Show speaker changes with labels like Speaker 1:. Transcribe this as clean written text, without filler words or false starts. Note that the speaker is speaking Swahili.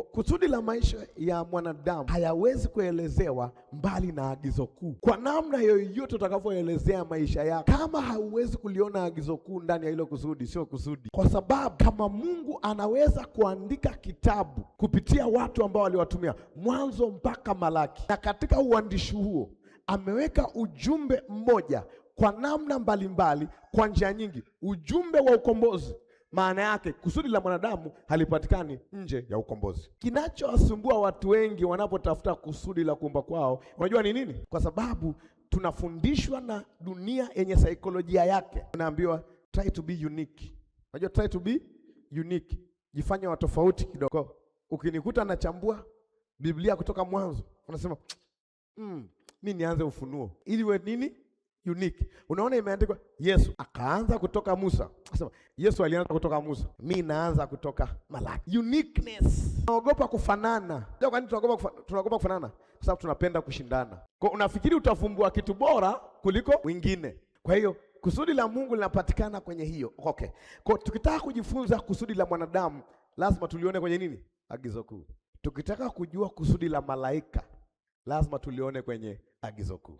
Speaker 1: Kusudi la maisha ya mwanadamu hayawezi kuelezewa mbali na agizo kuu. Kwa namna yoyote utakavyoelezea maisha yako, kama hauwezi kuliona agizo kuu ndani ya hilo kusudi, sio kusudi. Kwa sababu kama Mungu anaweza kuandika kitabu kupitia watu ambao waliwatumia Mwanzo mpaka Malaki, na katika uandishi huo ameweka ujumbe mmoja kwa namna mbalimbali, kwa njia nyingi, ujumbe wa ukombozi. Maana yake kusudi la mwanadamu halipatikani nje ya ukombozi. Kinachowasumbua watu wengi wanapotafuta kusudi la kuumba kwao, unajua ni nini? Kwa sababu tunafundishwa na dunia yenye saikolojia yake. Unaambiwa try to be unique. Unajua try to be unique, jifanye wa tofauti kidogo. Ukinikuta nachambua Biblia kutoka Mwanzo, unasema mimi nianze Ufunuo ili we nini? Unique. Unaona imeandikwa Yesu akaanza kutoka Musa. Nasema Yesu alianza kutoka Musa, mimi naanza kutoka Malaki. Uniqueness. Tunaogopa kufanana. Ndio kwa nini tunaogopa kufanana? Kwa sababu tunapenda kushindana. Kwa unafikiri utafumbua kitu bora kuliko wengine. Kwa hiyo kusudi la Mungu linapatikana kwenye hiyo. Okay. Kwa tukitaka kujifunza kusudi la mwanadamu, lazima tulione kwenye nini? Agizo kuu. Tukitaka kujua kusudi la malaika, lazima tulione kwenye agizo kuu.